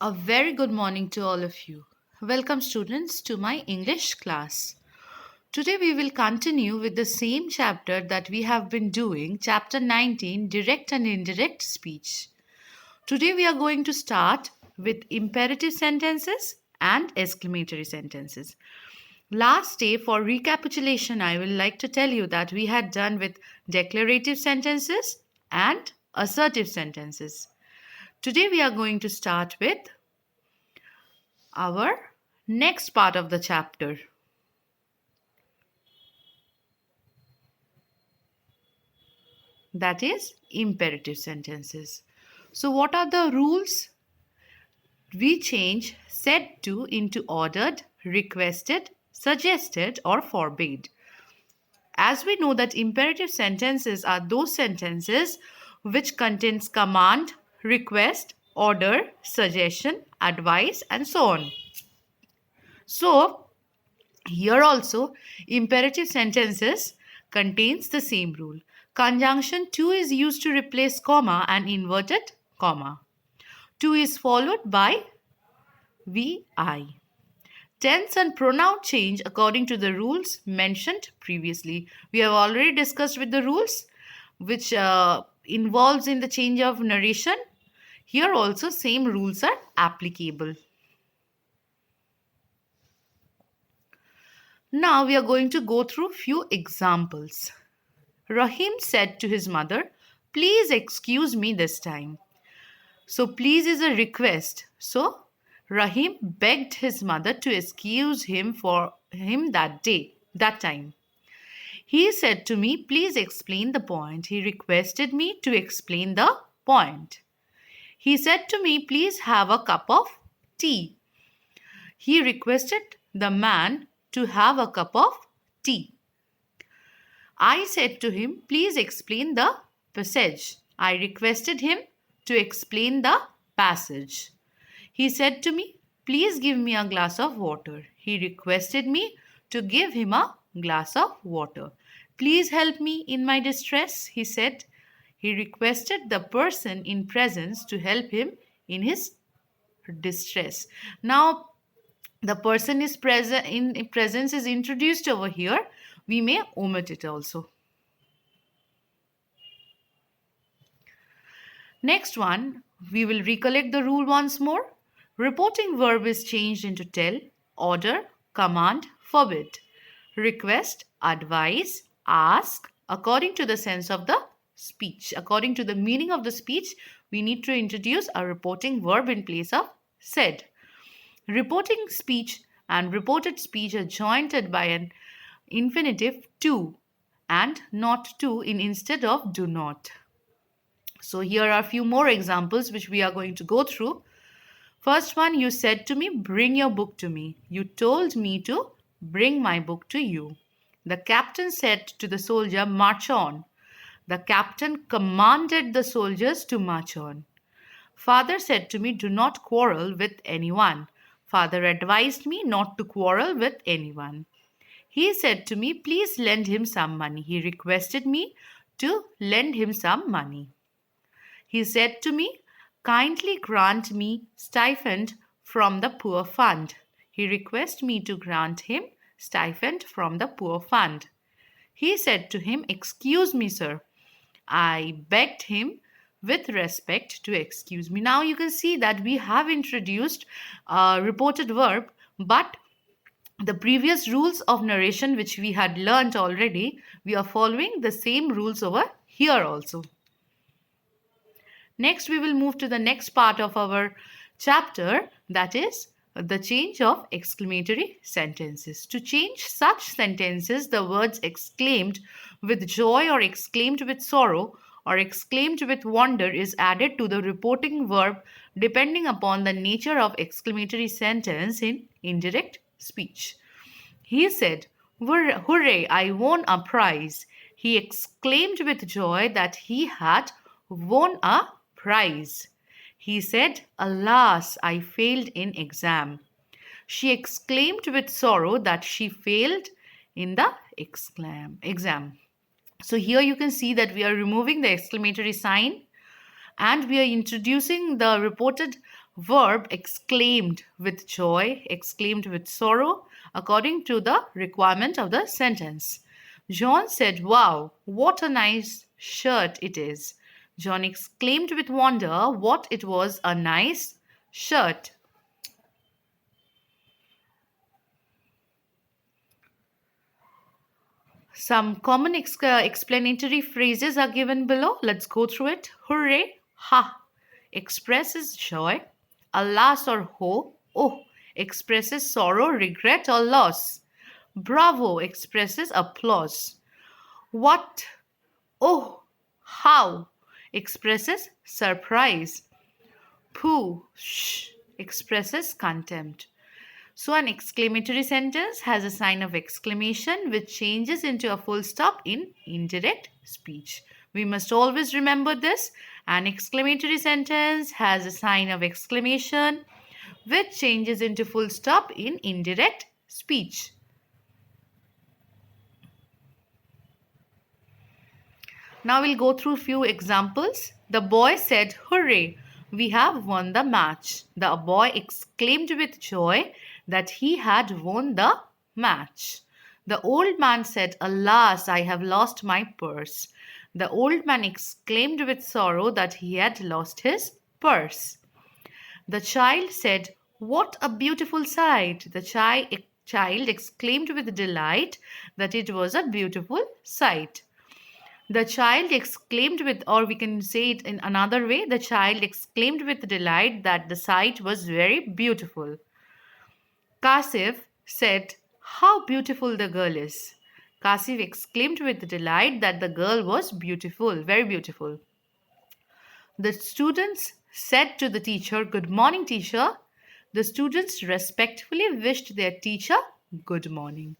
A very good morning to all of you. Welcome, students, to my English class. Today, we will continue with the same chapter that we have been doing, chapter 19, Direct and Indirect Speech. Today, we are going to start with imperative sentences and exclamatory sentences. Last day, for recapitulation, I will like to tell you that we had done with declarative sentences and assertive sentences. Today, we are going to start with our next part of the chapter. That is imperative sentences. So, what are the rules? We change said to into ordered, requested, suggested, or forbade. As we know that imperative sentences are those sentences which contains command, request, order, suggestion, advice, and so on. So, here also, imperative sentences contains the same rule. Conjunction to is used to replace comma and inverted comma. To is followed by VI. Tense and pronoun change according to the rules mentioned previously. We have already discussed with the rules which involves in the change of narration. Here also same rules are applicable. Now we are going to go through few examples. Rahim said to his mother, "Please excuse me this time." So, please is a request. So, Rahim begged his mother to excuse him for him that time. He said to me, "Please explain the point." He requested me to explain the point. He said to me, "Please have a cup of tea." He requested the man to have a cup of tea. I said to him, "Please explain the passage." I requested him to explain the passage. He said to me, "Please give me a glass of water." He requested me to give him a glass of water. "Please help me in my distress," he said. He requested the person in presence to help him in his distress. Now, the person is present in presence is introduced over here. We may omit it also. Next one, we will recollect the rule once more. Reporting verb is changed into tell, order, command, forbid, request, advise, ask, according to the sense of the speech. According to the meaning of the speech, we need to introduce a reporting verb in place of said. Reporting speech and reported speech are joined by an infinitive to and not to in instead of do not. So here are a few more examples which we are going to go through. First one, you said to me, "Bring your book to me." You told me to bring my book to you. The captain said to the soldier, "March on." The captain commanded the soldiers to march on. Father said to me, "Do not quarrel with anyone." Father advised me not to quarrel with anyone. He said to me, "Please lend him some money." He requested me to lend him some money. He said to me, "Kindly grant me stipend from the poor fund." He requested me to grant him stipend from the poor fund. He said to him, "Excuse me, sir." I begged him with respect to excuse me. Now you can see that we have introduced a reported verb, but the previous rules of narration which we had learnt already, we are following the same rules over here also. Next, we will move to the next part of our chapter, that is the change of exclamatory sentences. To change such sentences, the words exclaimed with joy or exclaimed with sorrow or exclaimed with wonder is added to the reporting verb depending upon the nature of exclamatory sentence in indirect speech. He said, "Hooray, I won a prize." He exclaimed with joy that he had won a prize. He said, "Alas, I failed in exam." She exclaimed with sorrow that she failed in the exam. So here you can see that we are removing the exclamatory sign and we are introducing the reported Verb exclaimed with joy, exclaimed with sorrow, according to the requirement of the sentence. John said, "Wow, what a nice shirt it is." John exclaimed with wonder what it was a nice shirt. Some common explanatory phrases are given below. Let's go through it. Hooray, ha, expresses joy. Alas or ho, oh, expresses sorrow, regret, or loss. Bravo expresses applause. What, oh, how expresses surprise. Pooh, shh expresses contempt. So, an exclamatory sentence has a sign of exclamation which changes into a full stop in indirect speech. We must always remember this. An exclamatory sentence has a sign of exclamation which changes into full stop in indirect speech. Now we'll go through few examples. The boy said, "Hooray, we have won the match." The boy exclaimed with joy that he had won the match. The old man said, "Alas, I have lost my purse." The old man exclaimed with sorrow that he had lost his purse. The child said, "What a beautiful sight." The child exclaimed with delight that it was a beautiful sight. The child exclaimed with, or we can say it in another way, the child exclaimed with delight that the sight was very beautiful. Kasif said, "How beautiful the girl is." Kasif exclaimed with delight that the girl was beautiful, very beautiful. The students said to the teacher, "Good morning, teacher." The students respectfully wished their teacher good morning.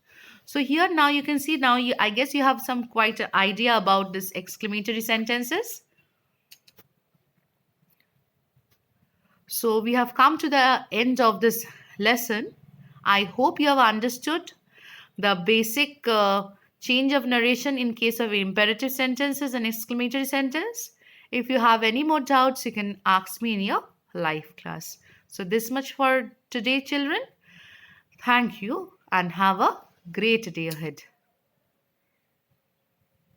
So here now you can see, now I guess you have some quite an idea about this exclamatory sentences. So we have come to the end of this lesson. I hope you have understood the basic change of narration in case of imperative sentences and exclamatory sentence. If you have any more doubts, you can ask me in your live class. So this much for today, children. Thank you and have a great day ahead.